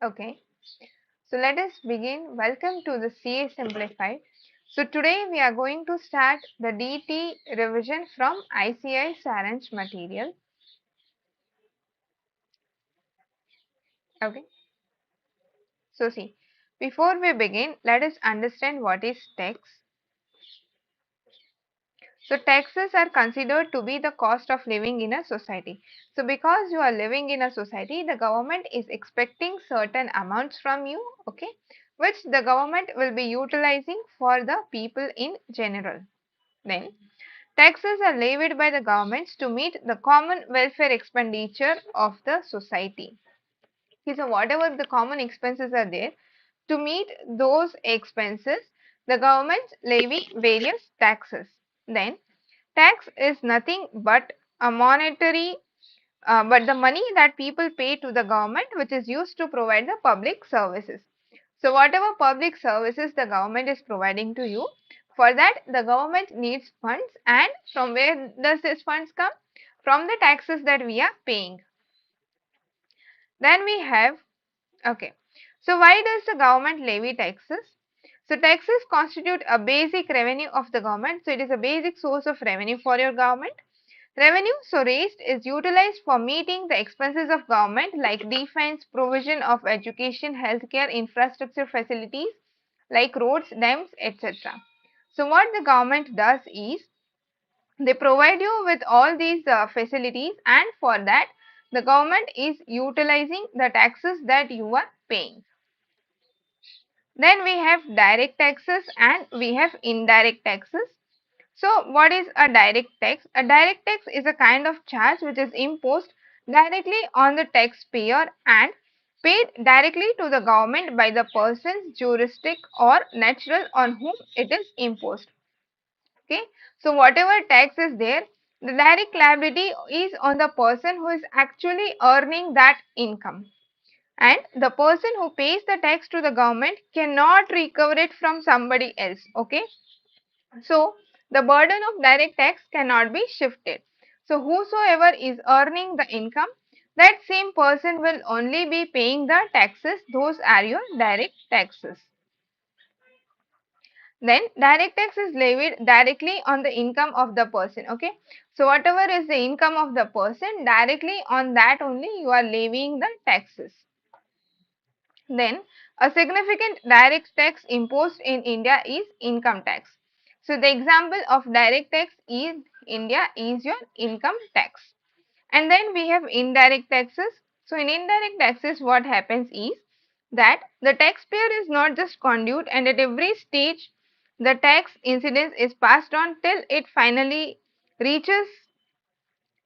Okay, so let us begin. Welcome to the CA Simplified. So today we are going to start the DT revision from ICAI Saransh Material. Okay, so see, before we begin, let us understand what is tax. So taxes are considered to be the cost of living in a society. So because you are living in a society, the government is expecting certain amounts from you, okay, which the government will be utilizing for the people in general. Then taxes are levied by the governments to meet the common welfare expenditure of the society. Okay, so whatever the common expenses are there, to meet those expenses, the governments levy various taxes. Then tax is nothing but a monetary, but the money that people pay to the government, which is used to provide the public services. So whatever public services the government is providing to you, for that the government needs funds, and from where does this funds come? From the taxes that we are paying. Then we have, okay, so why does the government levy taxes? So taxes constitute a basic revenue of the government. So it is a basic source of revenue for your government. Revenue so raised is utilized for meeting the expenses of government like defense, provision of education, healthcare, infrastructure facilities like roads, dams, etc. So what the government does is they provide you with all these facilities, and for that the government is utilizing the taxes that you are paying. Then we have direct taxes and we have indirect taxes. So what is a direct tax? A direct tax is a kind of charge which is imposed directly on the taxpayer and paid directly to the government by the persons, juristic or natural on whom it is imposed. Okay. So whatever tax is there, the direct liability is on the person who is actually earning that income. And the person who pays the tax to the government cannot recover it from somebody else. Okay. So the burden of direct tax cannot be shifted. So whosoever is earning the income, that same person will only be paying the taxes. Those are your direct taxes. Then direct tax is levied directly on the income of the person. Okay. So whatever is the income of the person, directly on that only you are levying the taxes. Then a significant direct tax imposed in India is income tax. So the example of direct tax in India is your income tax. And then we have indirect taxes. So in indirect taxes what happens is that the taxpayer is not just conduit, and at every stage the tax incidence is passed on till it finally reaches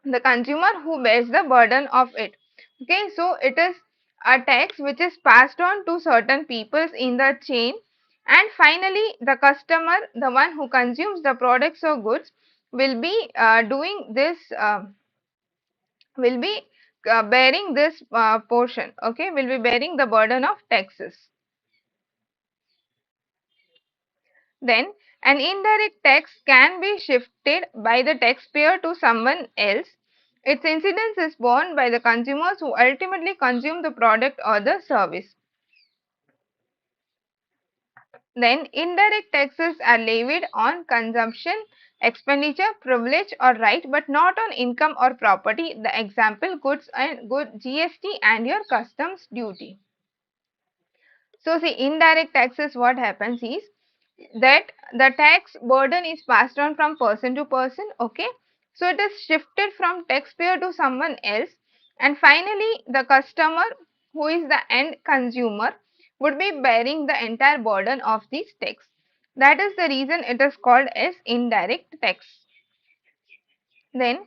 the consumer who bears the burden of it. Okay, so it is a tax which is passed on to certain peoples in the chain, and finally the customer, the one who consumes the products or goods, will be doing this, will be bearing this portion. Okay, will be bearing the burden of taxes. Then an indirect tax can be shifted by the taxpayer to someone else. Its incidence is borne by the consumers who ultimately consume the product or the service. Then indirect taxes are levied on consumption, expenditure, privilege or right, but not on income or property. The example, goods and good GST and your customs duty. So see, indirect taxes, what happens is that the tax burden is passed on from person to person. Okay, so it is shifted from taxpayer to someone else, and finally the customer, who is the end consumer, would be bearing the entire burden of this tax. That is the reason it is called as indirect tax. Then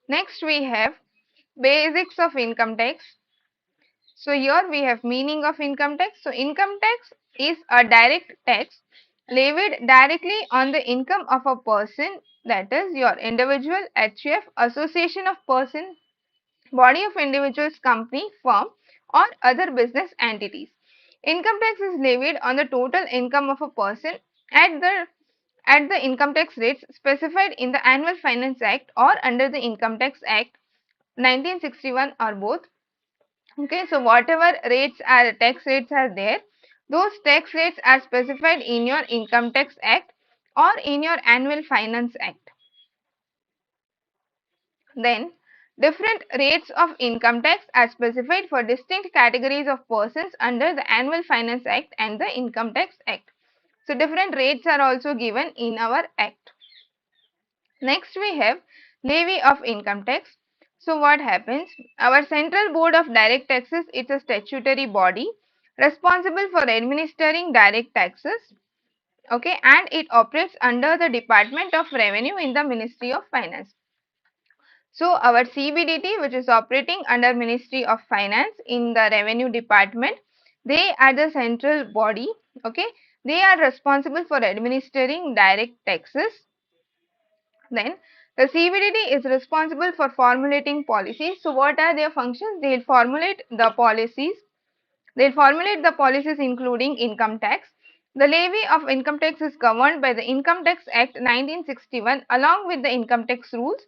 next we have basics of income tax. So here we have meaning of income tax. So income tax is a direct tax levied directly on the income of a person, that is your individual, HUF, association of person, body of individuals, company, firm or other business entities. Income tax is levied on the total income of a person at the income tax rates specified in the Annual Finance Act or under the Income Tax Act 1961 or both, Okay, so whatever tax rates are there, those tax rates are specified in your Income Tax Act or in your Annual Finance Act. Then, different rates of income tax are specified for distinct categories of persons under the Annual Finance Act and the Income Tax Act. So, different rates are also given in our Act. Next, we have levy of income tax. So, what happens? Our Central Board of Direct Taxes is a statutory body responsible for administering direct taxes. Okay, and it operates under the Department of Revenue in the Ministry of Finance. So our CBDT, which is operating under Ministry of Finance in the Revenue Department, they are the central body. Okay, they are responsible for administering direct taxes. Then the CBDT is responsible for formulating policies. So what are their functions? They will formulate the policies. They will formulate the policies including income tax. The levy of income tax is governed by the Income Tax Act 1961 along with the income tax rules.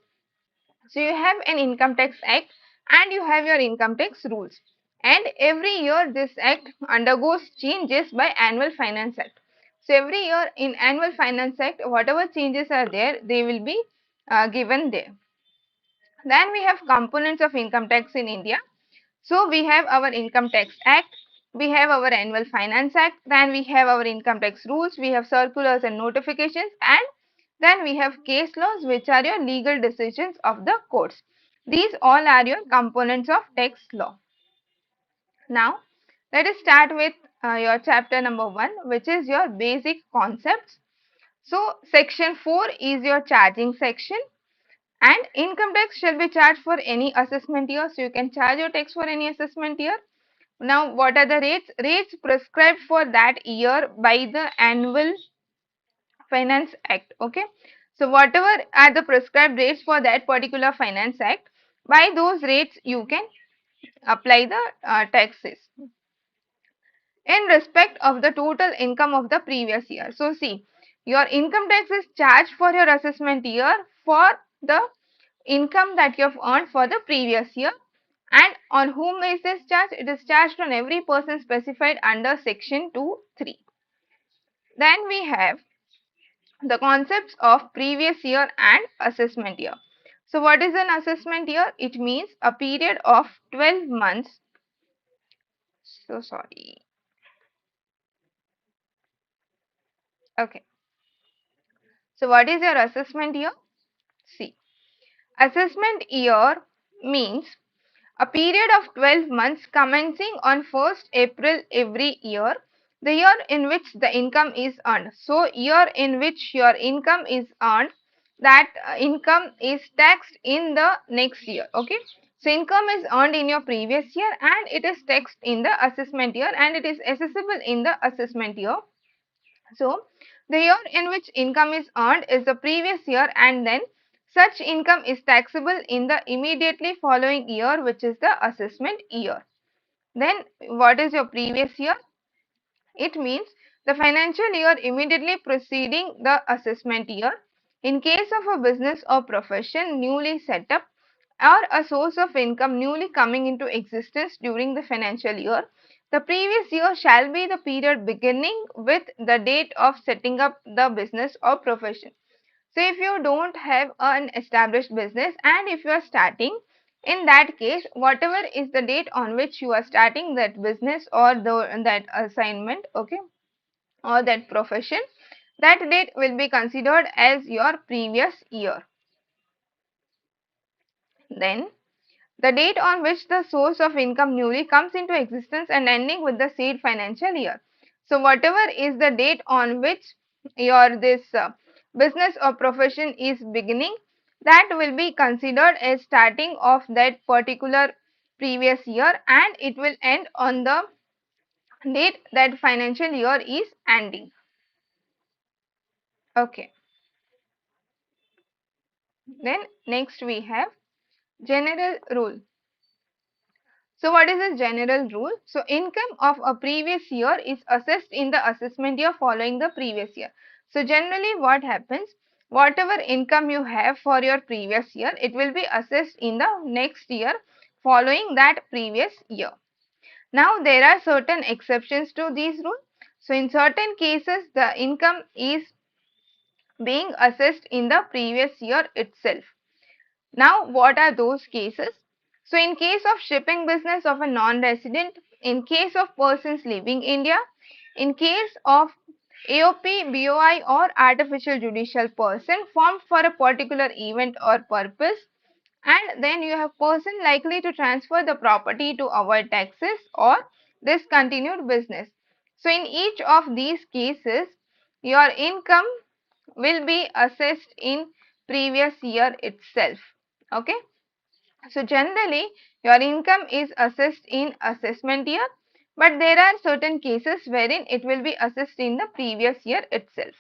So you have an Income Tax Act and you have your income tax rules, and every year this act undergoes changes by Annual Finance Act. So every year in Annual Finance Act, whatever changes are there, they will be given there. Then we have components of income tax in India. So we have our Income Tax Act, we have our Annual Finance Act, then we have our income tax rules, we have circulars and notifications, and then we have case laws, which are your legal decisions of the courts. These all are your components of tax law. Now, let us start with your chapter number 1, which is your basic concepts. So, section 4 is your charging section, and income tax shall be charged for any assessment year. So, you can charge your tax for any assessment year. Now, what are the rates? Rates prescribed for that year by the Annual Finance Act. Okay. So, whatever are the prescribed rates for that particular Finance Act, by those rates you can apply the taxes in respect of the total income of the previous year. So, see, your income tax is charged for your assessment year for the income that you have earned for the previous year. And on whom is this charged? It is charged on every person specified under section 2(3). Then we have the concepts of previous year and assessment year. So what is an assessment year? It means a period of 12 months. So sorry. Okay. So what is your assessment year? See, assessment year means a period of 12 months commencing on 1st April every year, the year in which the income is earned. So, year in which your income is earned, that income is taxed in the next year. Okay. So, income is earned in your previous year and it is taxed in the assessment year and it is assessable in the assessment year. So, the year in which income is earned is the previous year, and then such income is taxable in the immediately following year, which is the assessment year. Then what is your previous year? It means the financial year immediately preceding the assessment year. In case of a business or profession newly set up or a source of income newly coming into existence during the financial year, the previous year shall be the period beginning with the date of setting up the business or profession. So, if you don't have an established business and if you are starting, in that case, whatever is the date on which you are starting that business or that assignment, okay, or that profession, that date will be considered as your previous year. Then, the date on which the source of income newly comes into existence and ending with the said financial year. So, whatever is the date on which your this business or profession is beginning, that will be considered as starting of that particular previous year and it will end on the date that financial year is ending. Okay. Then next we have general rule. So what is this general rule? So income of a previous year is assessed in the assessment year following the previous year. So generally what happens, whatever income you have for your previous year, it will be assessed in the next year following that previous year. Now there are certain exceptions to these rules. So in certain cases the income is being assessed in the previous year itself. Now what are those cases? So in case of shipping business of a non-resident, in case of persons leaving India, in case of AOP, BOI or artificial judicial person formed for a particular event or purpose, and then you have person likely to transfer the property to avoid taxes or discontinued business. So in each of these cases your income will be assessed in previous year itself. Okay, so generally your income is assessed in assessment year, but there are certain cases wherein it will be assessed in the previous year itself.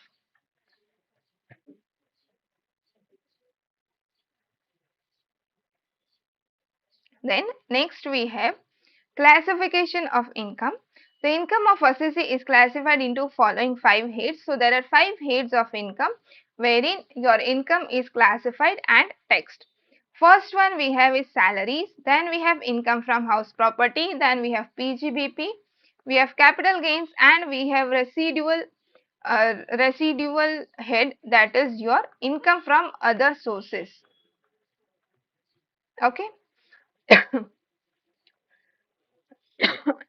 Then next we have classification of income. The income of assessee is classified into following 5 heads. So there are 5 heads of income wherein your income is classified and taxed. First one we have is salaries, then we have income from house property, then we have PGBP, we have capital gains, and we have residual head, that is your income from other sources. Okay.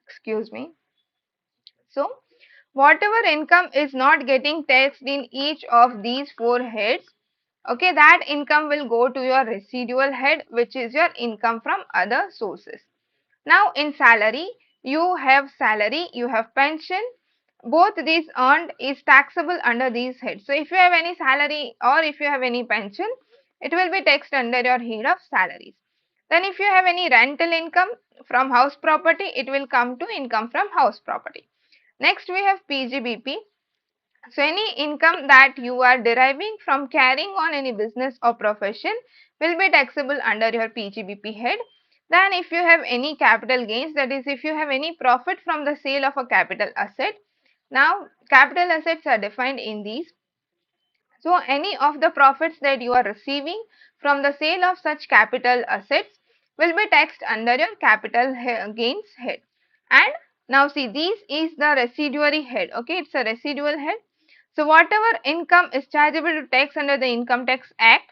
Excuse me. So whatever income is not getting taxed in each of these 4 heads, okay, that income will go to your residual head, which is your income from other sources. Now in salary, you have salary, you have pension, both these earned is taxable under these heads. So if you have any salary or if you have any pension, it will be taxed under your head of salaries. Then if you have any rental income from house property, it will come to income from house property. Next we have PGBP. So any income that you are deriving from carrying on any business or profession will be taxable under your PGBP head. Then if you have any capital gains, that is if you have any profit from the sale of a capital asset. Now capital assets are defined in these. So any of the profits that you are receiving from the sale of such capital assets will be taxed under your capital gains head. And now see, this is the residuary head. Okay, it's a residual head. So whatever income is chargeable to tax under the Income Tax Act,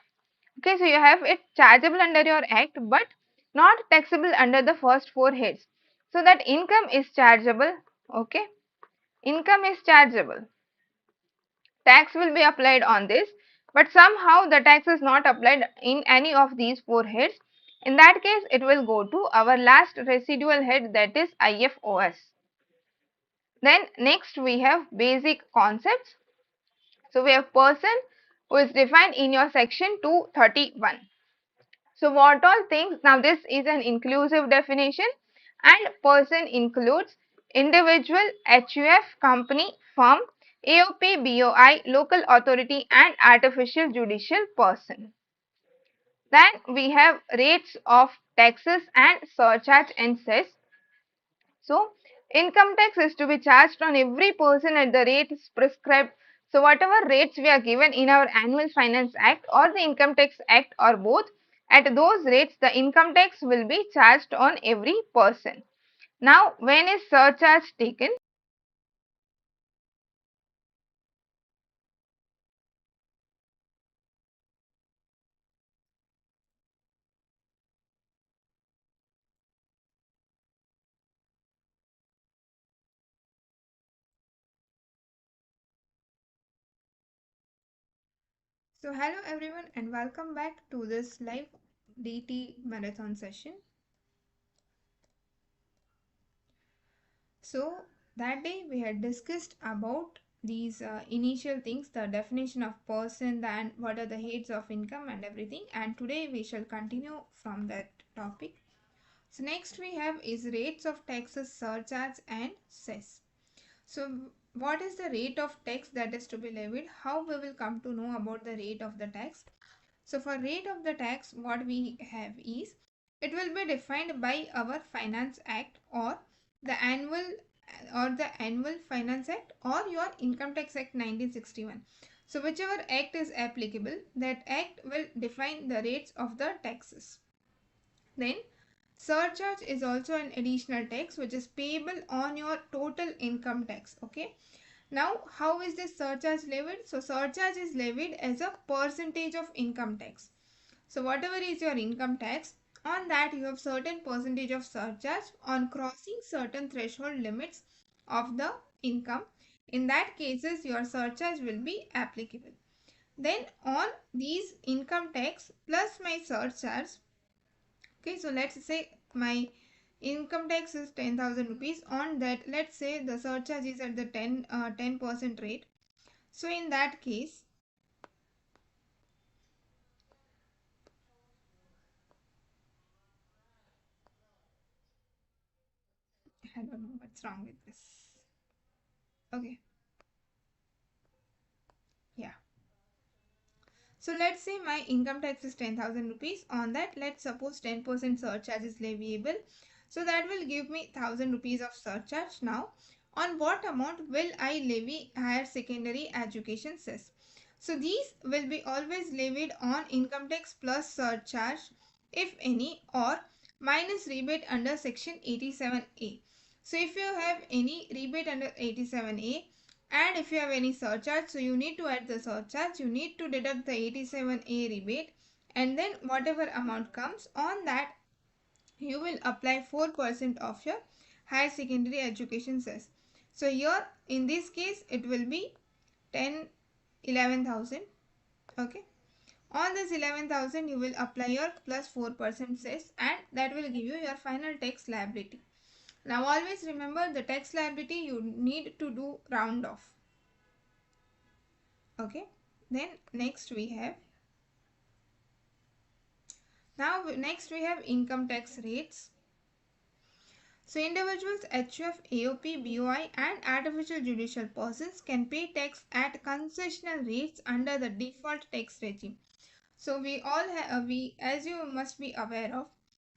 okay, so you have it chargeable under your act but not taxable under the first 4 heads. So that income is chargeable, okay, income is chargeable. Tax will be applied on this, but somehow the tax is not applied in any of these 4 heads. In that case, it will go to our last residual head, that is IFOS. Then next we have basic concepts. So we have person who is defined in your section 231. So what all things, now this is an inclusive definition, and person includes individual, HUF, company, firm, AOP, BOI, local authority and artificial judicial person. Then we have rates of taxes and surcharge and cess. So income tax is to be charged on every person at the rates prescribed. So whatever rates we are given in our Annual Finance Act or the Income Tax Act or both, at those rates the income tax will be charged on every person. Now when is surcharge taken? So hello everyone and welcome back to this live DT marathon session. So that day we had discussed about these initial things, the definition of person, then what are the heads of income and everything, and today we shall continue from that topic. So next we have is rates of taxes, surcharge and cess. So what is the rate of tax that is to be levied? How we will come to know about the rate of the tax? So for rate of the tax, what we have is, it will be defined by our Finance Act or the Annual Finance Act or your Income Tax Act 1961. So whichever act is applicable, that act will define the rates of the taxes. Then Surcharge is also an additional tax which is payable on your total income tax. Okay. Now, how is this surcharge levied? So, surcharge is levied as a percentage of income tax. So, whatever is your income tax, on that you have certain percentage of surcharge on crossing certain threshold limits of the income. In that cases, your surcharge will be applicable. Then on these income tax plus my surcharge, okay, so let's say my income tax is 10,000 rupees. On that, let's say the surcharge is at the 10% rate. So in that case, I don't know what's wrong with this. Okay, yeah. So let's say my income tax is 10,000 rupees. On that, let's suppose 10% surcharge is leviable. So that will give me 1,000 rupees of surcharge. Now, on what amount will I levy higher secondary education cess? So these will be always levied on income tax plus surcharge, if any, or minus rebate under section 87A. So if you have any rebate under 87A, and if you have any surcharge, so you need to add the surcharge, you need to deduct the 87A rebate, and then whatever amount comes on that, you will apply 4% of your higher secondary education cess. So here in this case it will be 10 11,000. Okay, on this 11,000 you will apply your plus 4% cess, and that will give you your final tax liability. Now always remember, the tax liability you need to do round off. Okay, then next we have income tax rates. So individuals, HUF, AOP, BOI and artificial judicial persons can pay tax at concessional rates under the default tax regime. So we all have, as you must be aware of,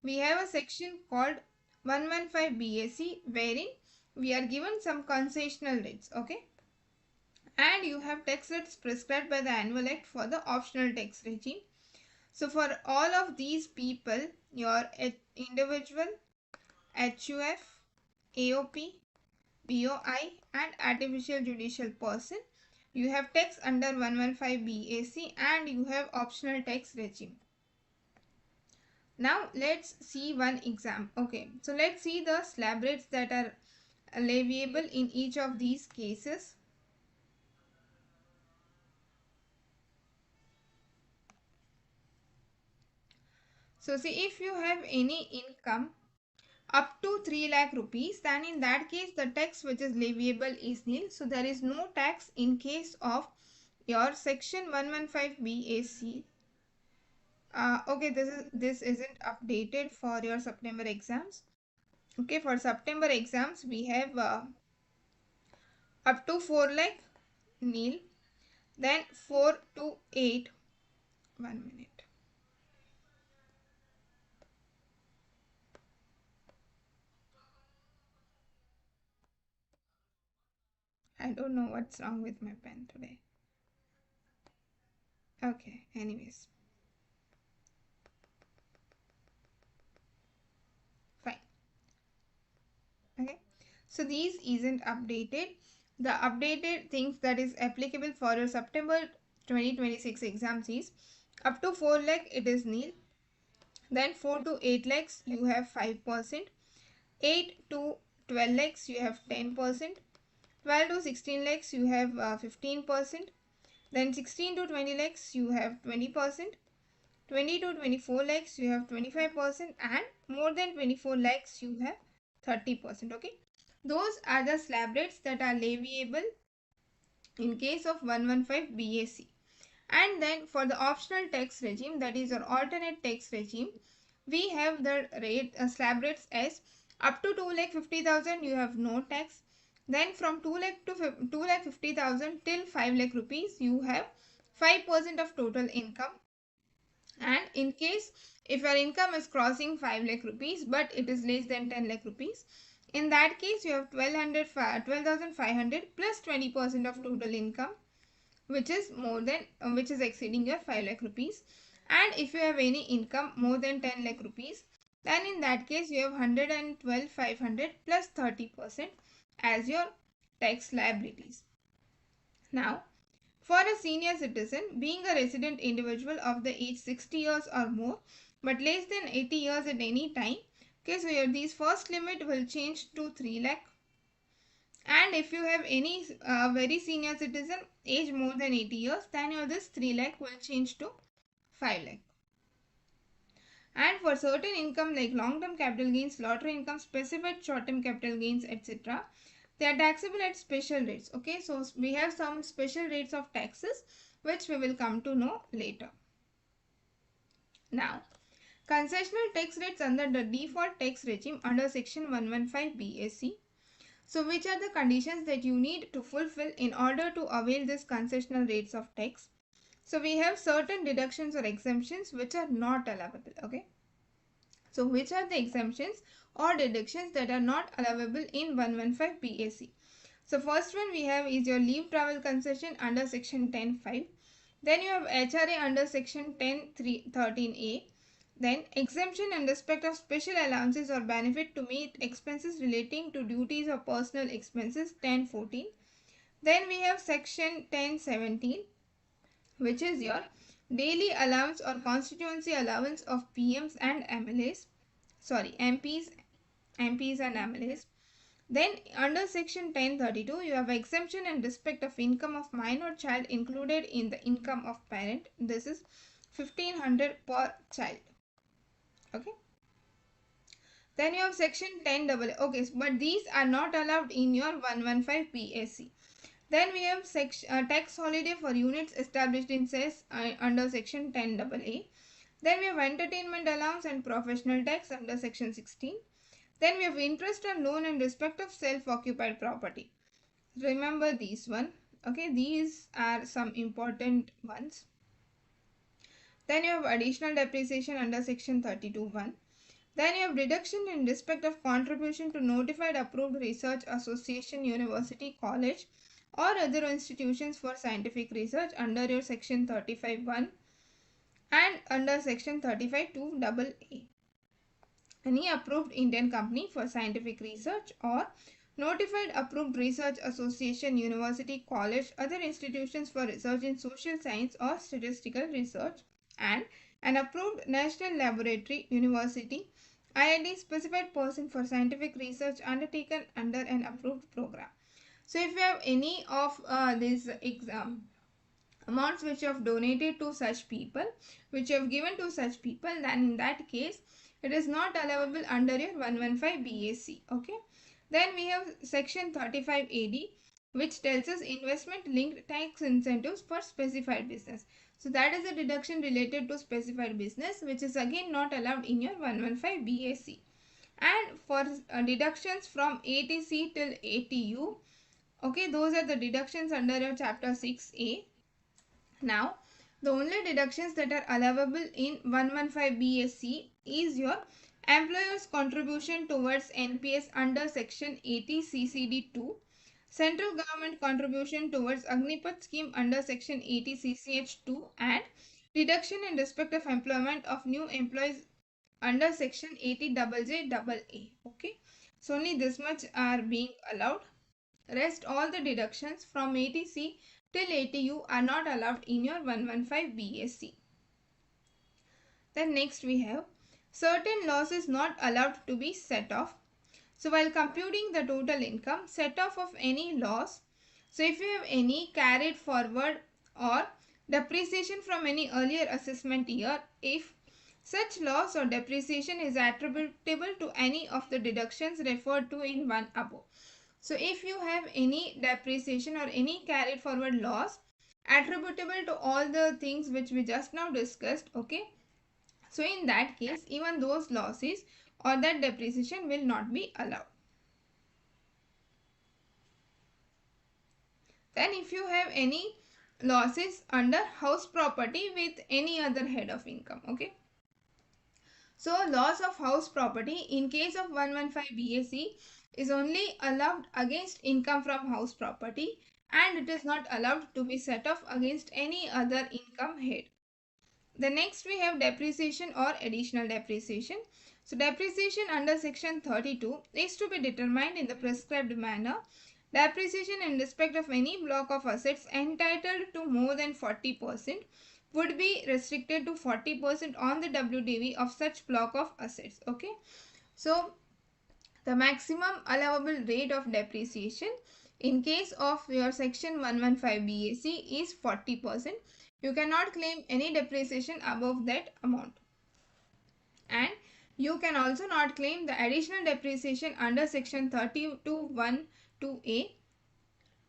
we have a section called 115 BAC wherein we are given some concessional rates. Okay, and you have tax rates prescribed by the annual act for the optional tax regime. So for all of these people, your individual, HUF, AOP, BOI and artificial judicial person, you have tax under 115 BAC and you have optional tax regime. Now let's see one example. Okay, so let's see the slab rates that are leviable in each of these cases. So see, if you have any income up to 3 lakh rupees, then in that case the tax which is leviable is nil. So there is no tax in case of your section 115 BAC. Okay, this isn't updated for your September exams. Okay, for September exams we have up to 4 lakh nil, then 4 to 8. 1 minute. I don't know what's wrong with my pen today. Okay, anyways, fine. Okay, so these isn't updated. The updated things that is applicable for your September 2026 exams is up to 4 lakh it is nil, then 4 to 8 lakhs you have 5%, 8 to 12 lakhs you have 10%, 12 to 16 lakhs you have 15%, then 16 to 20 lakhs you have 20%, 20 to 24 lakhs you have 25%, and more than 24 lakhs you have 30%. Okay, those are the slab rates that are leviable in case of 115 BAC. And then for the optional tax regime, that is your alternate tax regime, we have the rate slab rates as up to 2,50,000 you have no tax. Then from 2 lakh to 2,50,000 till 5 lakh rupees you have 5% of total income. And in case if your income is crossing 5 lakh rupees but it is less than 10 lakh rupees, in that case you have 12,500 plus 20% of total income, which is more than which is exceeding your 5 lakh rupees. And if you have any income more than 10 lakh rupees, then in that case you have 112,500 plus 30% as your tax liabilities. Now, for a senior citizen, being a resident individual of the age 60 years or more, but less than 80 years at any time, okay, so your these first limit will change to 3 lakh. And if you have any very senior citizen age more than 80 years, then your this 3 lakh will change to 5 lakh. And for certain income like long-term capital gains, lottery income, specified short-term capital gains, etc., they are taxable at special rates. Okay, so we have some special rates of taxes which we will come to know later. Now, concessional tax rates under the default tax regime under section 115 BAC. So which are the conditions that you need to fulfill in order to avail this concessional rates of tax? So we have certain deductions or exemptions which are not allowable. Okay. So which are the exemptions or deductions that are not allowable in 115 BAC? So first one we have is your leave travel concession under section 10(5). Then you have HRA under section 10(13)(a). Then exemption in respect of special allowances or benefit to meet expenses relating to duties or personal expenses 10(14). Then we have section 10(17), which is your daily allowance or constituency allowance of PMs and MLAs. Sorry, MPs and MLAs. Then under section 10(32), you have exemption in respect of income of minor child included in the income of parent. This is 1500 per child. Okay. Then you have section 10AA. Okay, but these are not allowed in your 115 PSC. Then we have tax holiday for units established in cess under section 10AA. Then we have entertainment allowance and professional tax under section 16. Then we have interest on loan in respect of self-occupied property. Remember these one. Okay, these are some important ones. Then you have additional depreciation under section 32(1). Then you have deduction in respect of contribution to notified approved research association, university, college or other institutions for scientific research under your section 35(1) and under section 35(2)AA. Any approved Indian company for scientific research or notified approved research association, university, college, other institutions for research in social science or statistical research, and an approved national laboratory, university, IIT specified person for scientific research undertaken under an approved program. So if you have any of these amounts which you have donated to such people, which you have given to such people, then in that case it is not allowable under your 115 BAC. Okay. Then we have section 35 AD, which tells us investment linked tax incentives for specified business. So that is a deduction related to specified business, which is again not allowed in your 115 BAC. And for deductions from ATC till ATU, okay, those are the deductions under your chapter 6A. Now, the only deductions that are allowable in 115 BAC is your employer's contribution towards NPS under section 80 CCD2, central government contribution towards Agnipath scheme under section 80 CCH2, and deduction in respect of employment of new employees under section 80 JJAA. Okay, so only this much are being allowed. Rest all the deductions from 80C till 80U are not allowed in your 115 BAC. Then next we have certain losses not allowed to be set off. So while computing the total income, set off of any loss. So if you have any carried forward or depreciation from any earlier assessment year, if such loss or depreciation is attributable to any of the deductions referred to in one above. So if you have any depreciation or any carried forward loss attributable to all the things which we just now discussed, okay, so in that case even those losses or that depreciation will not be allowed. Then if you have any losses under house property with any other head of income, okay. So loss of house property in case of 115 BAC is only allowed against income from house property, and it is not allowed to be set off against any other income head. The next we have depreciation or additional depreciation. So depreciation under section 32 is to be determined in the prescribed manner. Depreciation in respect of any block of assets entitled to more than 40% would be restricted to 40% on the WDV of such block of assets. Okay. So the maximum allowable rate of depreciation in case of your section 115 BAC is 40%. You cannot claim any depreciation above that amount. And you can also not claim the additional depreciation under section 32(1)(2)(a).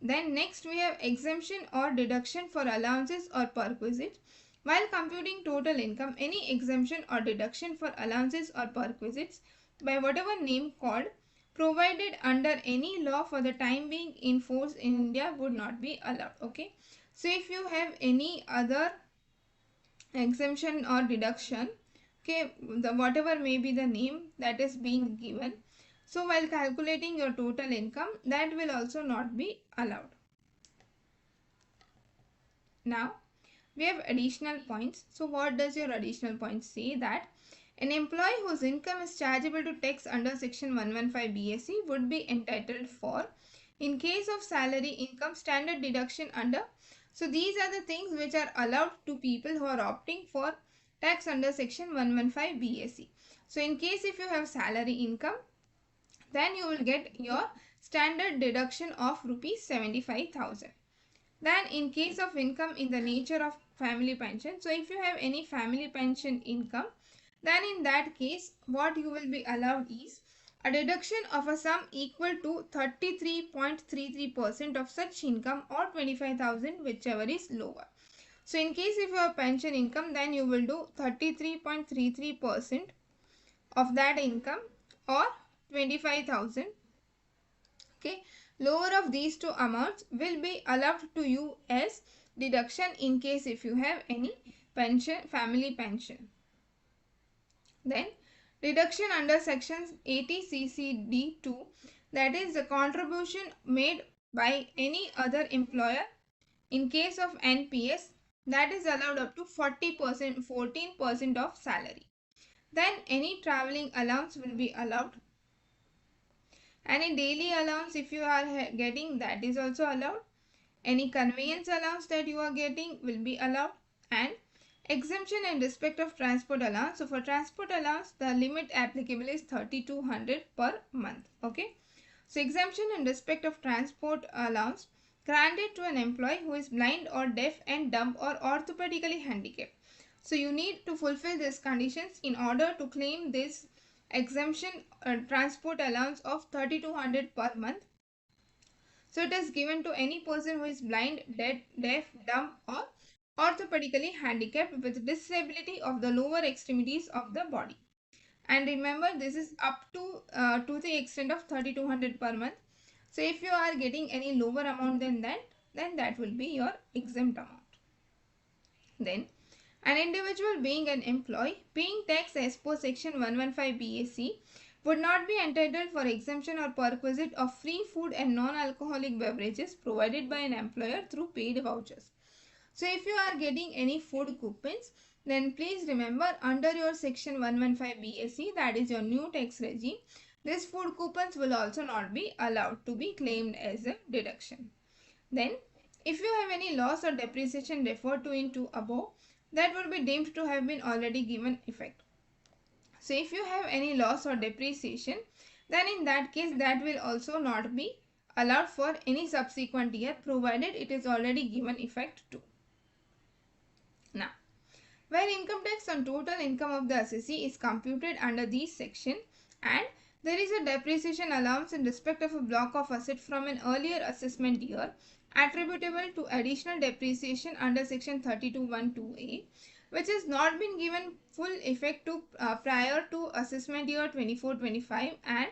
Then next we have exemption or deduction for allowances or perquisites. While computing total income, any exemption or deduction for allowances or perquisites by whatever name called provided under any law for the time being in force in India would not be allowed. Okay. So if you have any other exemption or deduction, okay, the whatever may be the name that is being given, so while calculating your total income, that will also not be allowed. Now we have additional points. So what does your additional points say? That an employee whose income is chargeable to tax under section 115 BSc would be entitled for, in case of salary income, standard deduction under. So these are the things which are allowed to people who are opting for tax under section 115 BSc. So in case if you have salary income, then you will get your standard deduction of rupees 75,000. Then in case of income in the nature of family pension, so if you have any family pension income, then in that case what you will be allowed is a deduction of a sum equal to 33.33% of such income, or 25,000, whichever is lower. So in case if you have pension income, then you will do 33.33% of that income, or 25,000. Okay, lower of these two amounts will be allowed to you as deduction in case if you have any pension, family pension. Then deduction under sections 80 CCD2, that is the contribution made by any other employer in case of NPS, that is allowed up to 40%, 14% of salary. Then any traveling allowance will be allowed. Any daily allowance if you are getting, that is also allowed. Any conveyance allowance that you are getting will be allowed. And exemption in respect of transport allowance. So for transport allowance, the limit applicable is 3,200 per month. Okay. So exemption in respect of transport allowance granted to an employee who is blind or deaf and dumb or orthopedically handicapped. So you need to fulfill these conditions in order to claim this exemption transport allowance of 3,200 per month. So it is given to any person who is blind, deaf, dumb or orthopedically handicapped with disability of the lower extremities of the body. And remember, this is up to the extent of 3,200 per month. So if you are getting any lower amount than that, then that will be your exempt amount. Then an individual being an employee paying tax as per section 115 BAC would not be entitled for exemption or perquisite of free food and non-alcoholic beverages provided by an employer through paid vouchers. So if you are getting any food coupons, then please remember, under your section 115 BAC, that is your new tax regime, these food coupons will also not be allowed to be claimed as a deduction. Then if you have any loss or depreciation referred to in above, that would be deemed to have been already given effect. So if you have any loss or depreciation, then in that case that will also not be allowed for any subsequent year, provided it is already given effect to. Now, where income tax on total income of the assessee is computed under this section, and there is a depreciation allowance in respect of a block of asset from an earlier assessment year attributable to additional depreciation under section 32(1)(2)(a), which has not been given full effect to prior to assessment year 24-25, and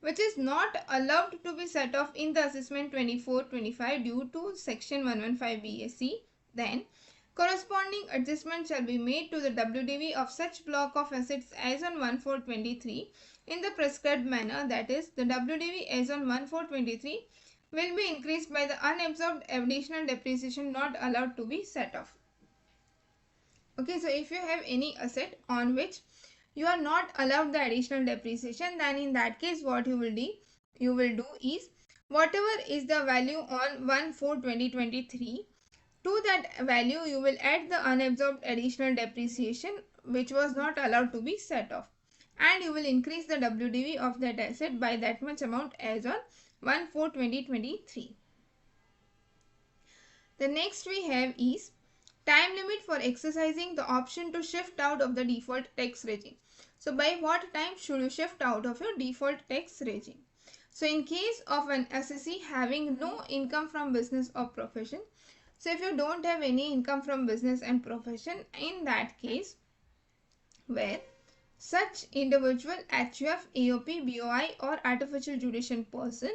which is not allowed to be set off in the assessment 24-25 due to section 115 BSc, then corresponding adjustment shall be made to the WDV of such block of assets as on 1/4/23 in the prescribed manner, that is, the WDV as on 1/4/23 will be increased by the unabsorbed additional depreciation not allowed to be set off. Okay, so if you have any asset on which you are not allowed the additional depreciation, then in that case what you will do is whatever is the value on 1/4/2023, to that value you will add the unabsorbed additional depreciation which was not allowed to be set off, and you will increase the WDV of that asset by that much amount as on 1/4/2023. The next we have is time limit for exercising the option to shift out of the default tax regime. So by what time should you shift out of your default tax regime? So in case of an assessee having no income from business or profession, so if you don't have any income from business and profession, in that case where such individual HUF, AOP, BOI or artificial judicial person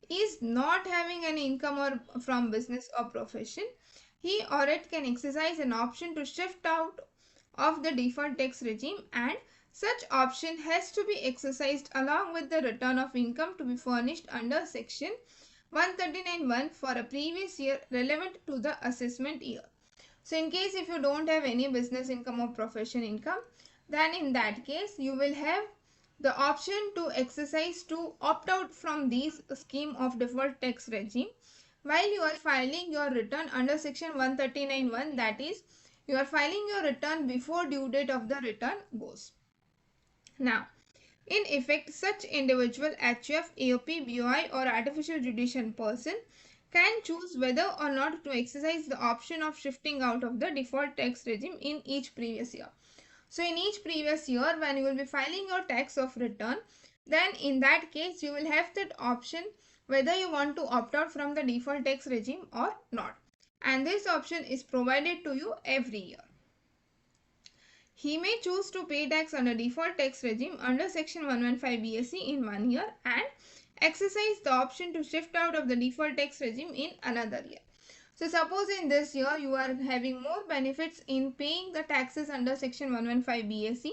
is not having an income or from business or profession, he or it can exercise an option to shift out of the default tax regime, and such option has to be exercised along with the return of income to be furnished under section 139(1) for a previous year relevant to the assessment year. So in case if you don't have any business income or profession income, then in that case you will have the option to exercise to opt out from this scheme of default tax regime while you are filing your return under section 139(1), that is you are filing your return before due date of the return goes. Now, in effect, such individual HUF, AOP, BOI or artificial judicial person can choose whether or not to exercise the option of shifting out of the default tax regime in each previous year. So in each previous year when you will be filing your tax of return, then in that case you will have that option whether you want to opt out from the default tax regime or not. And this option is provided to you every year. He may choose to pay tax under default tax regime under section 115 BSE in 1 year and exercise the option to shift out of the default tax regime in another year. So suppose in this year you are having more benefits in paying the taxes under section 115 BSE.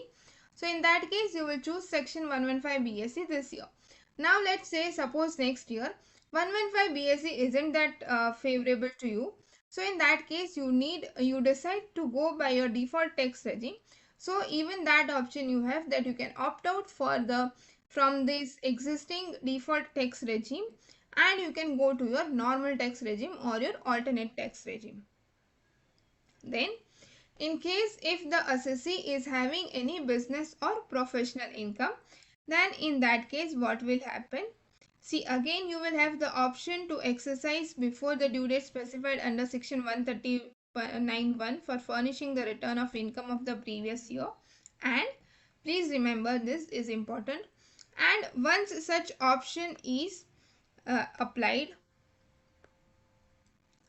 So in that case you will choose section 115 BSE this year. Now let's say suppose next year 115 BSE isn't that favorable to you. So in that case you decide to go by your default tax regime. So even that option you have, that you can opt out from this existing default tax regime and you can go to your normal tax regime or your alternate tax regime. Then in case if the assessee is having any business or professional income, then in that case what will happen? See, again you will have the option to exercise before the due date specified under section 139(1) for furnishing the return of income of the previous year, and please remember this is important, and once such option is applied,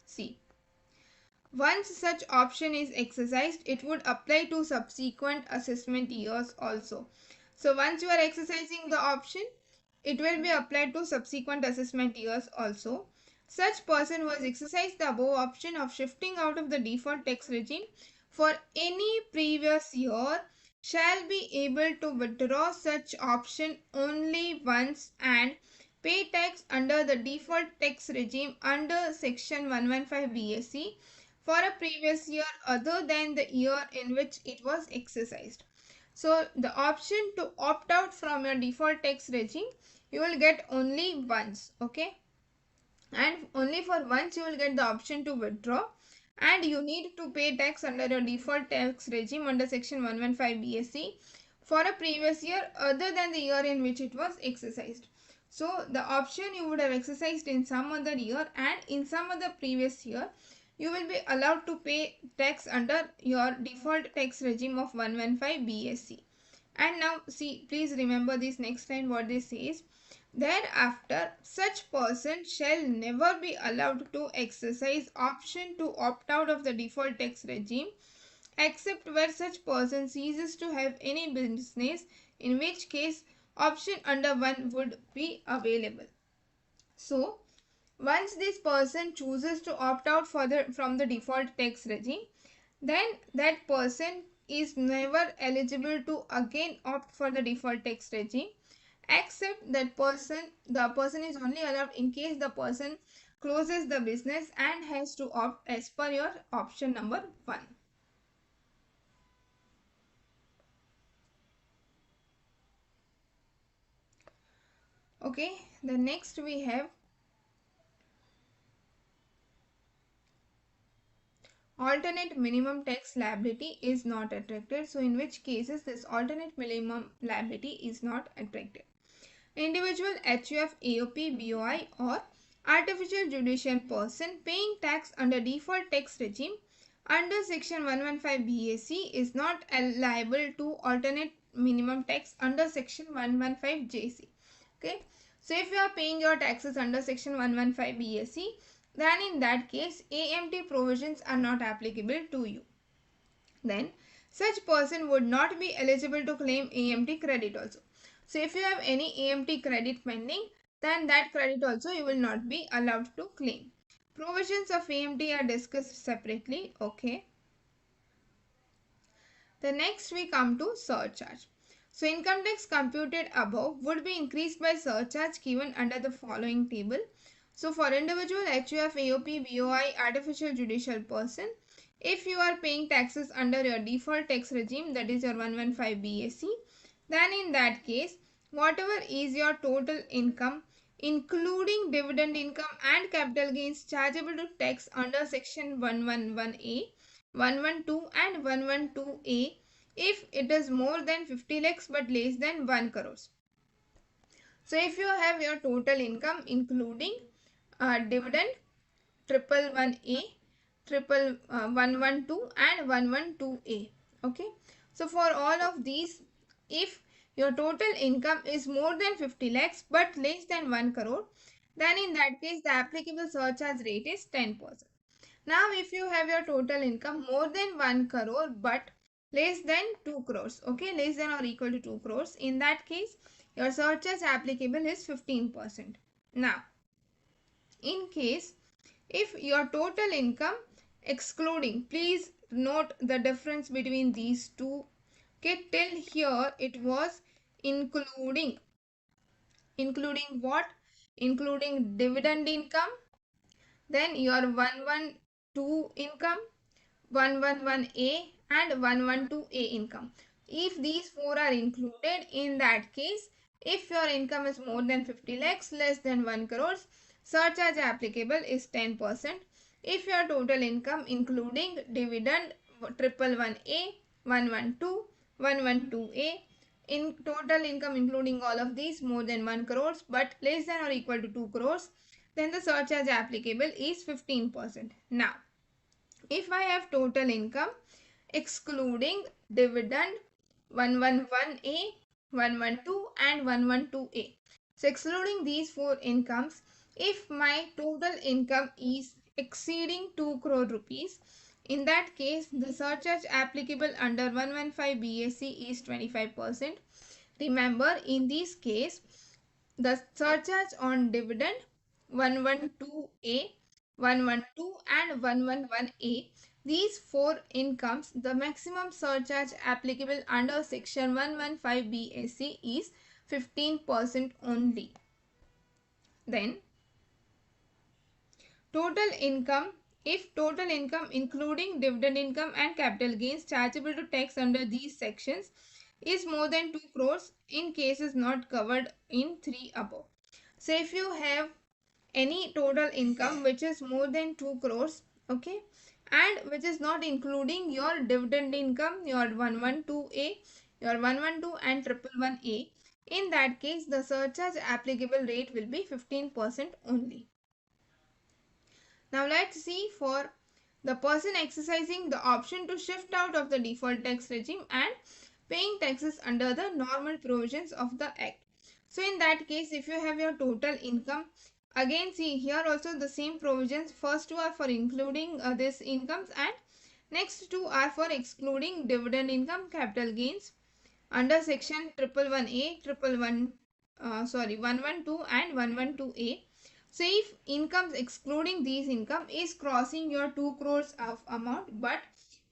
see, once such option is exercised, it would apply to subsequent assessment years also. So once you are exercising the option, it will be applied to subsequent assessment years also. Such person who has exercised the above option of shifting out of the default tax regime for any previous year shall be able to withdraw such option only once and pay tax under the default tax regime under section 115 BSE for a previous year other than the year in which it was exercised. So the option to opt out from your default tax regime you will get only once, okay, and only for once you will get the option to withdraw, and you need to pay tax under your default tax regime under section 115 BSE for a previous year other than the year in which it was exercised. So the option you would have exercised in some other year and in some other previous year, you will be allowed to pay tax under your default tax regime of 115 BSE. And now see, please remember this next line what this says. Thereafter, such person shall never be allowed to exercise option to opt out of the default tax regime except where such person ceases to have any business, in which case option under 1 would be available. So, once this person chooses to opt out from the default tax regime, then that person is never eligible to again opt for the default tax regime, except the person is only allowed in case the person closes the business and has to opt as per your option number 1. Okay, the next we have alternate minimum tax liability is not attracted. So in which cases this alternate minimum liability is not attracted. Individual HUF, AOP, BOI or artificial judicial person paying tax under default tax regime under section 115 BAC is not liable to alternate minimum tax under section 115 JC. Okay, so if you are paying your taxes under section 115 BAC, then in that case AMT provisions are not applicable to you. Then such person would not be eligible to claim AMT credit also. So if you have any AMT credit pending, then that credit also you will not be allowed to claim. Provisions of AMT are discussed separately. Okay. The next we come to surcharge. So income tax computed above would be increased by surcharge given under the following table. So for individual HUF, AOP, BOI, artificial judicial person, if you are paying taxes under your default tax regime, that is your 115 BAC, then in that case, whatever is your total income, including dividend income and capital gains chargeable to tax under section 111A, 112 and 112A, if it is more than 50 lakhs but less than 1 crores. So if you have your total income including dividend, triple one A, triple 112 and 112A. Okay. So for all of these, if your total income is more than 50 lakhs but less than 1 crore, then in that case the applicable surcharge rate is 10%. Now if you have your total income more than 1 crore but less than 2 crores, okay, less than or equal to 2 crores, in that case your surcharge applicable is 15%. Now in case if your total income excluding, please note the difference between these two. Okay, till here it was including, including what? Including dividend income, then your 112 income, 111A and 112A income. If these four are included, in that case, if your income is more than 50 lakhs, less than 1 crores, surcharge applicable is 10%. If your total income including dividend triple one A, 112, 112A, in total income including all of these more than 1 crores but less than or equal to 2 crores, then the surcharge applicable is 15%. Now, if I have total income excluding dividend 111A, 112 and 112A. So excluding these four incomes, if my total income is exceeding 2 crore rupees, in that case the surcharge applicable under 115 BAC is 25%. Remember, in this case the surcharge on dividend 112A, 112 and 111A, these four incomes, the maximum surcharge applicable under section 115 BAC is 15% only. Then total income, if total income including dividend income and capital gains chargeable to tax under these sections is more than 2 crores in cases not covered in 3 above. So if you have any total income which is more than 2 crores, okay, and which is not including your dividend income, your 112A, your 112 and 111A, in that case the surcharge applicable rate will be 15% only. Now let's see for the person exercising the option to shift out of the default tax regime and paying taxes under the normal provisions of the act. So in that case, if you have your total income, again see here also the same provisions. First two are for including this incomes and next two are for excluding dividend income, capital gains under section 111A, 112 and 112A. So if incomes excluding these income is crossing your 2 crores of amount but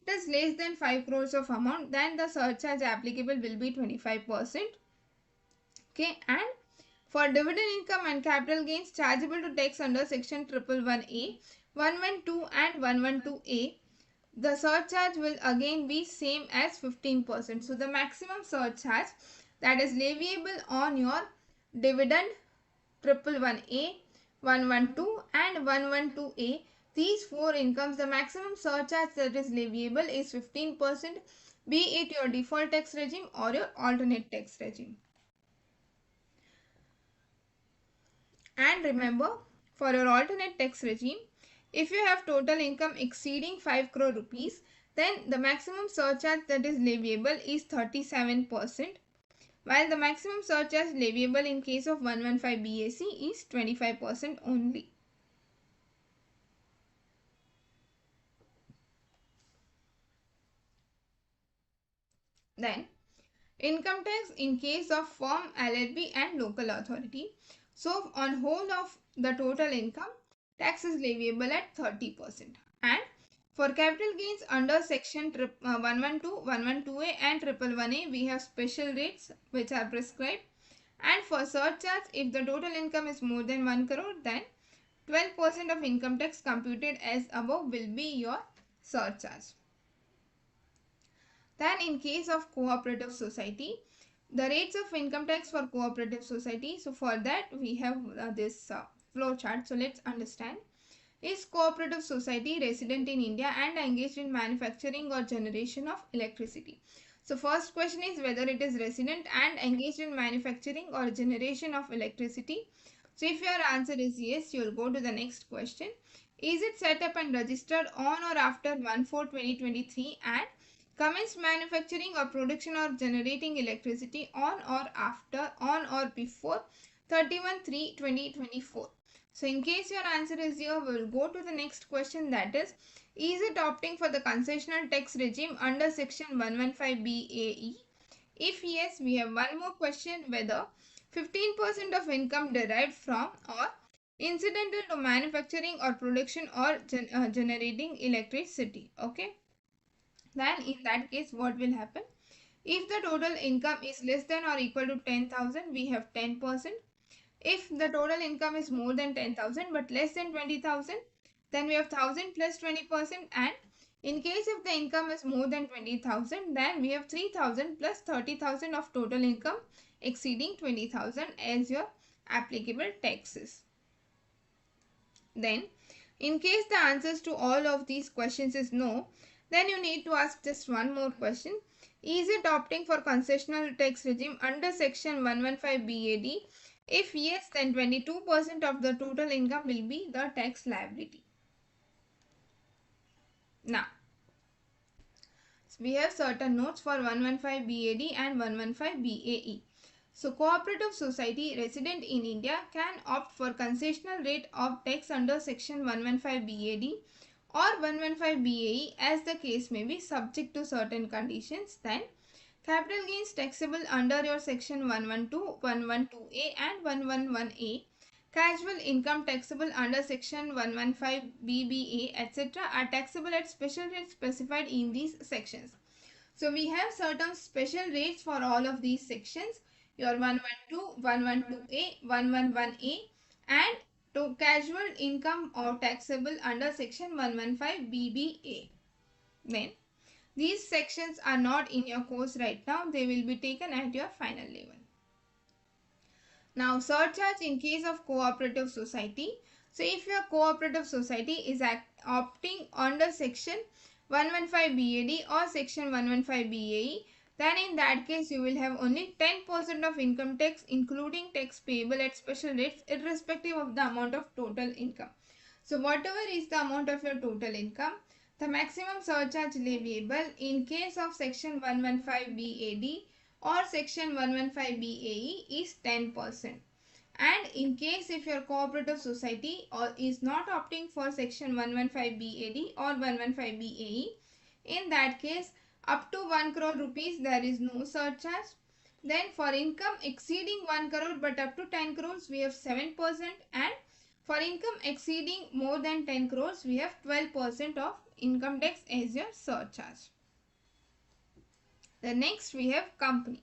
it is less than 5 crores of amount, then the surcharge applicable will be 25%. Okay, and for dividend income and capital gains chargeable to tax under section 111A, 112 and 112A, the surcharge will again be same as 15%. So the maximum surcharge that is leviable on your dividend 111A, 112 and 112A. These four incomes, the maximum surcharge that is leviable is 15%, be it your default tax regime or your alternate tax regime. And remember, for your alternate tax regime, if you have total income exceeding 5 crore rupees, then the maximum surcharge that is leviable is 37%, while the maximum surcharge leviable in case of 115 BAC is 25% only. Then, income tax in case of firm, LLP and local authority. So, on whole of the total income, tax is leviable at 30%. And for capital gains under section 112, 112A and 111A, we have special rates which are prescribed. And for surcharge, if the total income is more than 1 crore, then 12% of income tax computed as above will be your surcharge. Then in case of cooperative society, the rates of income tax for cooperative society. So for that we have this flow chart. So let's understand. Is cooperative society resident in India and engaged in manufacturing or generation of electricity? So first question is whether it is resident and engaged in manufacturing or generation of electricity. So if your answer is yes, you will go to the next question. Is it set up and registered on or after 1/4/2023 and commenced manufacturing or production or generating electricity on or before 31/3/2024? So in case your answer is here, we will go to the next question, that is it opting for the concessional tax regime under section 115 BAE? If yes, we have one more question, whether 15% of income derived from or incidental to manufacturing or production or generating electricity. Okay. Then in that case, what will happen? If the total income is less than or equal to 10,000, we have 10%. If the total income is more than 10,000 but less than 20,000, then we have 1,000 plus 20%. And in case if the income is more than 20,000, then we have 3,000 plus 30,000 of total income exceeding 20,000 as your applicable taxes. Then, in case the answers to all of these questions is no, then you need to ask just one more question. Is it opting for concessional tax regime under section 115 BAD? If yes, then 22% of the total income will be the tax liability. Now, we have certain notes for 115 BAD and 115 BAE. So, cooperative society resident in India can opt for concessional rate of tax under section 115 BAD or 115 BAE as the case may be, subject to certain conditions. Then, capital gains taxable under your section 112, 112A and 111A, casual income taxable under section 115 BBA, etc. are taxable at special rates specified in these sections. So we have certain special rates for all of these sections, your 112, 112A, 111A and to casual income or taxable under section 115 BBA. Then these sections are not in your course right now, they will be taken at your final level. Now, surcharge in case of cooperative society. So, if your cooperative society is opting under section 115 BAD or section 115 BAE, then in that case you will have only 10% of income tax including tax payable at special rates irrespective of the amount of total income. So, whatever is the amount of your total income, the maximum surcharge leviable in case of section 115 BAD or section 115 BAE is 10%. And in case if your cooperative society is not opting for section 115 BAD or 115 BAE, in that case up to 1 crore rupees there is no surcharge. Then for income exceeding 1 crore but up to 10 crores we have 7%, and for income exceeding more than 10 crores we have 12% of income tax as your surcharge. The next we have company.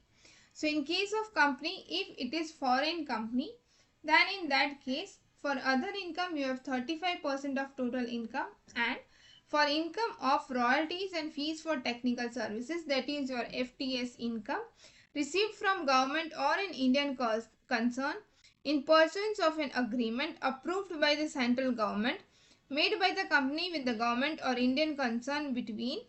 So in case of company, if it is foreign company, then in that case for other income you have 35% of total income, and for income of royalties and fees for technical services, that is your FTS income received from government or an Indian concern, in pursuance of an agreement approved by the central government made by the company with the government or Indian concern between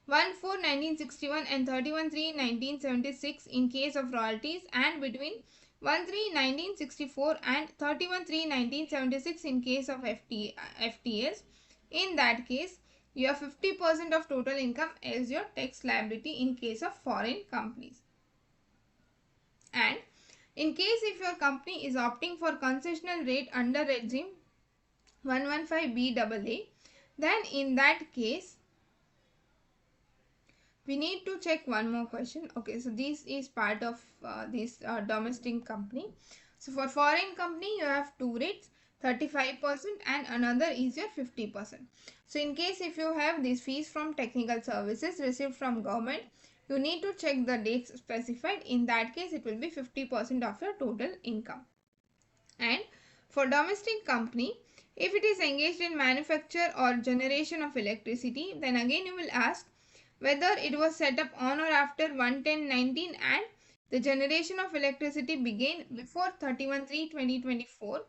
1/4/1961 and 31/3/1976 in case of royalties, and between 1/3/1964 and 31/3/1976 in case of FTAs. In that case, you have 50% of total income as your tax liability in case of foreign companies. And in case if your company is opting for concessional rate under regime 115BAA, then in that case we need to check one more question. Okay, so this is part of this domestic company. So for foreign company you have two rates, 35% and another is your 50%. So in case if you have these fees from technical services received from government, you need to check the dates specified. In that case it will be 50% of your total income. And for domestic company, if it is engaged in manufacture or generation of electricity, then again you will ask whether it was set up on or after 1/10/19 and the generation of electricity began before 31/3/2024.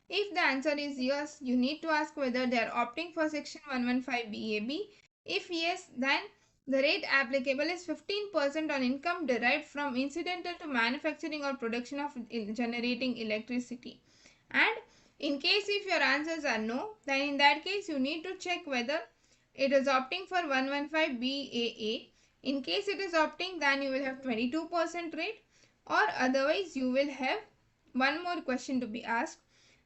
If the answer is yes, you need to ask whether they are opting for section 115BAB. If yes, then the rate applicable is 15% on income derived from incidental to manufacturing or production of generating electricity. And in case if your answers are no, then in that case you need to check whether it is opting for 115BAA. In case it is opting, then you will have 22% rate, or otherwise you will have one more question to be asked,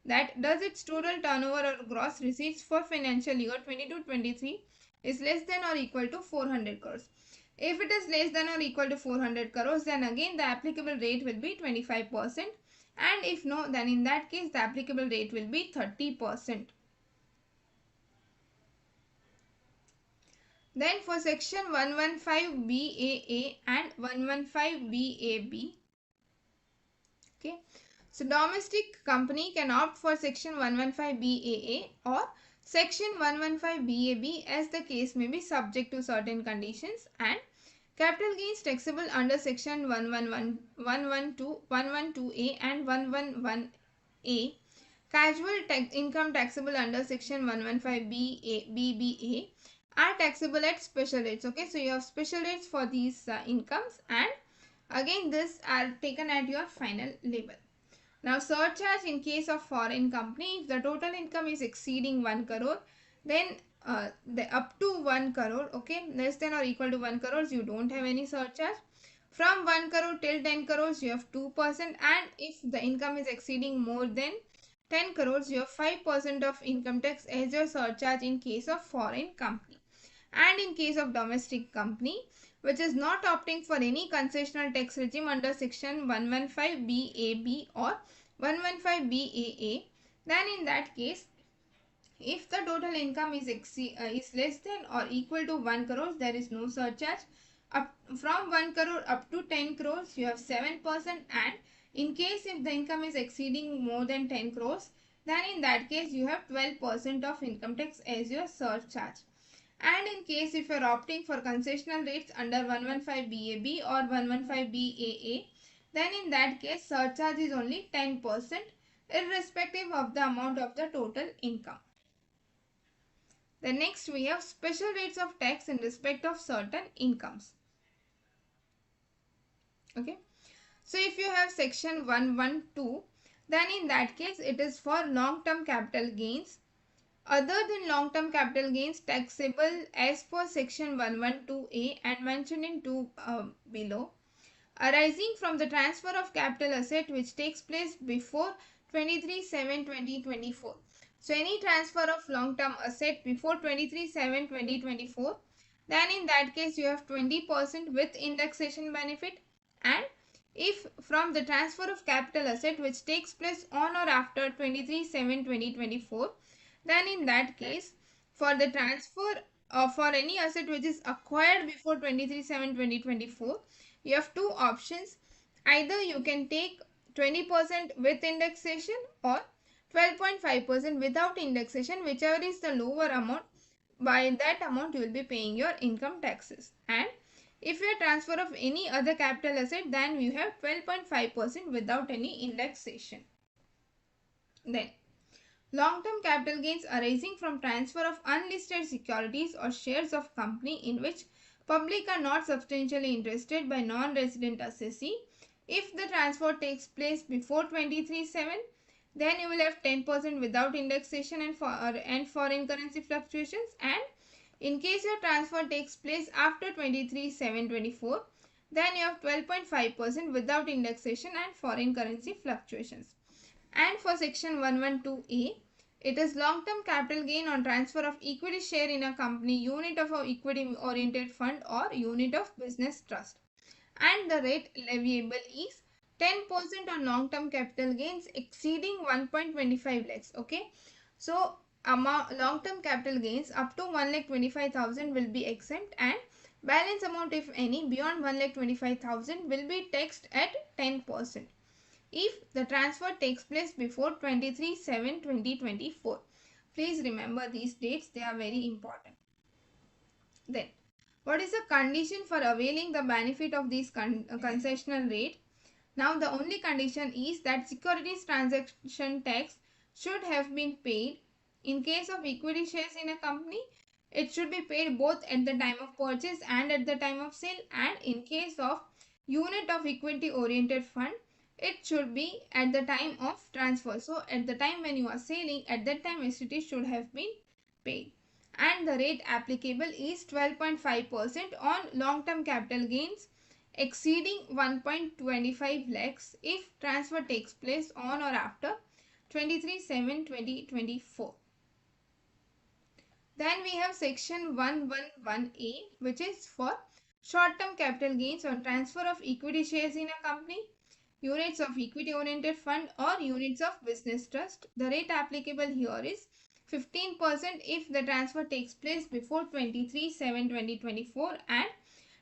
that does its total turnover or gross receipts for financial year 22-23 is less than or equal to 400 crores. If it is less than or equal to 400 crores, then again the applicable rate will be 25%, and if no, then in that case the applicable rate will be 30%. Then for section 115BAA and 115BAB, okay, so domestic company can opt for section 115BAA or section 115BAB as the case may be, subject to certain conditions. And capital gains taxable under section 111, 112, 112A and 111A, casual income taxable under section 115BBA are taxable at special rates. Okay, so you have special rates for these incomes, and again this are taken at your final level. Now surcharge in case of foreign company, if the total income is exceeding 1 crore, then the up to 1 crore, okay, less than or equal to 1 crores, you don't have any surcharge. From 1 crore till 10 crores you have 2%, and if the income is exceeding more than 10 crores you have 5% of income tax as your surcharge in case of foreign company. And in case of domestic company which is not opting for any concessional tax regime under section 115BAB or 115BAA, then in that case if the total income is less than or equal to 1 crore, there is no surcharge. From 1 crore up to 10 crores you have 7%, and in case if the income is exceeding more than 10 crores, then in that case you have 12% of income tax as your surcharge. And in case if you are opting for concessional rates under 115BAB or 115BAA, then in that case surcharge is only 10% irrespective of the amount of the total income. Then next we have special rates of tax in respect of certain incomes. Okay, so if you have section 112, then in that case it is for long-term capital gains other than long-term capital gains taxable as per section 112A and mentioned in 2 below, arising from the transfer of capital asset which takes place before 23/7/2024. So any transfer of long-term asset before 23/7/2024, then in that case you have 20% with indexation benefit. And if from the transfer of capital asset which takes place on or after 23/7/2024, then in that case for the transfer for any asset which is acquired before 23/7/2024, you have two options. Either you can take 20% with indexation or 12.5% without indexation, whichever is the lower amount. By that amount you will be paying your income taxes. And if you transfer of any other capital asset, then you have 12.5% without any indexation. Then long-term capital gains arising from transfer of unlisted securities or shares of company in which public are not substantially interested by non-resident assessee. If the transfer takes place before 23/7, then you will have 10% without indexation and foreign currency fluctuations, and in case your transfer takes place after 23/7/24, then you have 12.5% without indexation and foreign currency fluctuations. And for section 112A, it is long-term capital gain on transfer of equity share in a company, unit of a equity oriented fund or unit of business trust. And the rate leviable is 10% on long-term capital gains exceeding 1.25 lakhs. Okay. So long-term capital gains up to 1,25,000 will be exempt, and balance amount, if any, beyond 1,25,000 will be taxed at 10% if the transfer takes place before 23/7/2024. Please remember these dates, they are very important. Then, what is the condition for availing the benefit of this concessional rate? Now, the only condition is that securities transaction tax should have been paid. In case of equity shares in a company, it should be paid both at the time of purchase and at the time of sale, and in case of unit of equity oriented fund, it should be at the time of transfer. So, at the time when you are selling, at that time STT should have been paid. And the rate applicable is 12.5% on long-term capital gains exceeding 1.25 lakhs if transfer takes place on or after 23/7/2024. Then we have section 111A, which is for short-term capital gains on transfer of equity shares in a company, units of equity oriented fund or units of business trust. The rate applicable here is 15% if the transfer takes place before 23/7/2024 and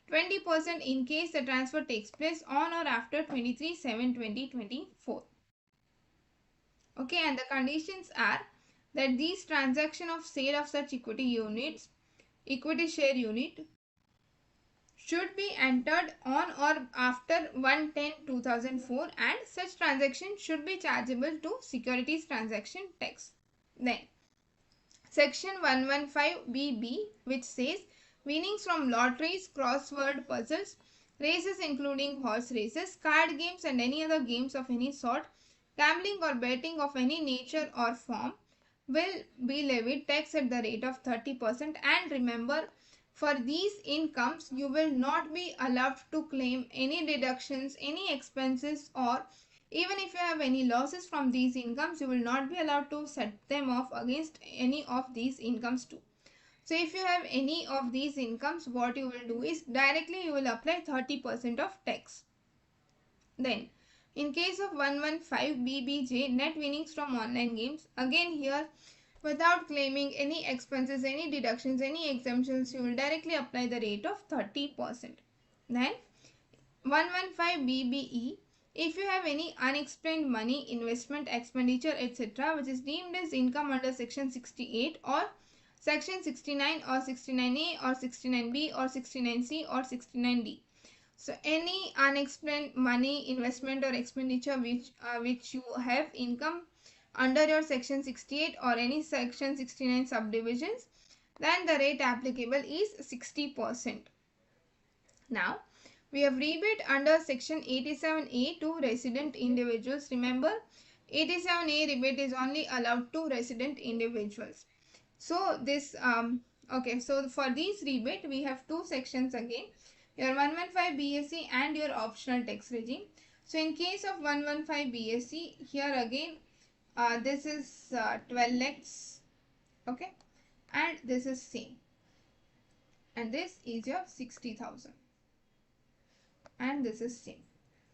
20% in case the transfer takes place on or after 23/7/2024. Okay, and the conditions are that these transaction of sale of such equity share unit should be entered on or after 1/10/2004, and such transaction should be chargeable to securities transaction tax. Then section 115BB, which says winnings from lotteries, crossword puzzles, races including horse races, card games and any other games of any sort, gambling or betting of any nature or form will be levied tax at the rate of 30%. And remember, for these incomes you will not be allowed to claim any deductions, any expenses, or even if you have any losses from these incomes, you will not be allowed to set them off against any of these incomes too. So if you have any of these incomes, what you will do is directly you will apply 30% of tax. Then in case of 115BBJ, net winnings from online games, again here without claiming any expenses, any deductions, any exemptions, you will directly apply the rate of 30%. Then 115BBE, if you have any unexplained money, investment, expenditure, etc., which is deemed as income under section 68 or section 69 or 69A or 69B or 69C or 69D. So any unexplained money, investment or expenditure which you have income under your section 68 or any section 69 subdivisions, then the rate applicable is 60%. Now we have rebate under section 87A to resident individuals. Remember, 87A rebate is only allowed to resident individuals. So this okay, so for these rebate we have two sections again, your 115 BSc and your optional tax regime. So in case of 115 BSc, here again this is 12 lakhs, okay, and this is same, and this is your 60,000, and this is same.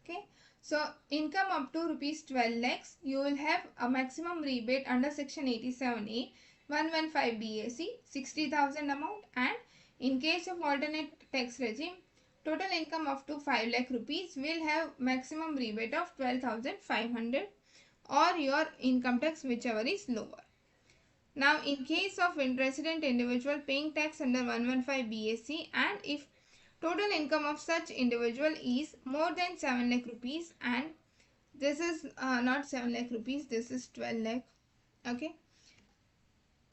Okay, so income up to rupees 12 lakhs, you will have a maximum rebate under section 87A, 115 BAC, 60,000 amount, and in case of alternate tax regime, total income up to 5 lakh rupees will have maximum rebate of 12,500 or your income tax whichever is lower. Now in case of resident individual paying tax under 115 BAC, and if total income of such individual is more than 7 lakh rupees and This is not 7 lakh rupees, this is 12 lakh. Okay.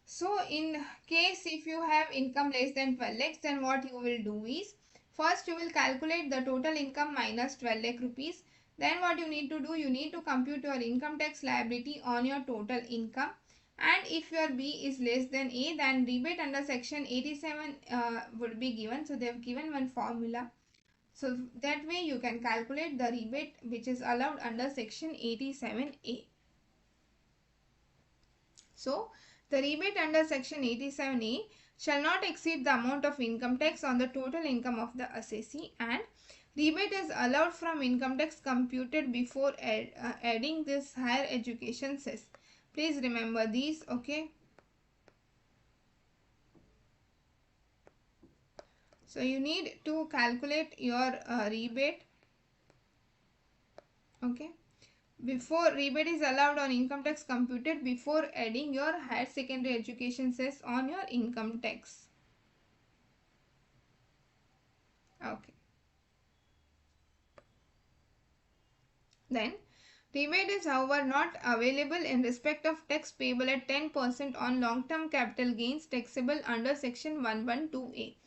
So in case if you have income less than 12 lakhs, then what you will do is, first you will calculate the total income minus 12 lakh rupees. Then what you need to do, you need to compute your income tax liability on your total income. And if your B is less than A, then rebate under section 87 would be given. So they have given one formula. So that way you can calculate the rebate which is allowed under section 87A. So, the rebate under section 87A shall not exceed the amount of income tax on the total income of the assessee, and rebate is allowed from income tax computed before adding this higher education cess. Please remember these, okay? So, you need to calculate your rebate, okay? Before rebate is allowed on income tax computed before adding your higher secondary education cess on your income tax. Okay. Then, rebate is however not available in respect of tax payable at 10% on long-term capital gains taxable under section 112A.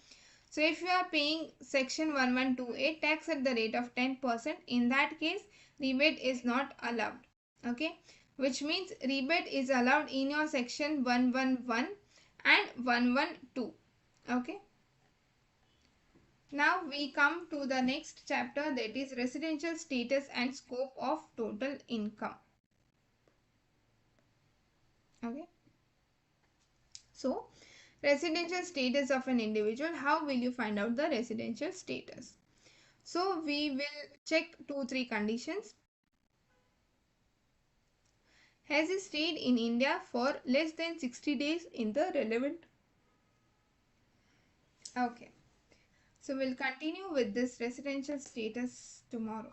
So, if you are paying section 112A tax at the rate of 10%, in that case, rebate is not allowed. Okay, which means rebate is allowed in your section 111 and 112. Okay. Now we come to the next chapter, that is residential status and scope of total income. Okay. So, residential status of an individual, how will you find out the residential status? So, we will check 2-3 conditions. Has he stayed in India for less than 60 days in the relevant? Okay. So, we'll continue with this residential status tomorrow.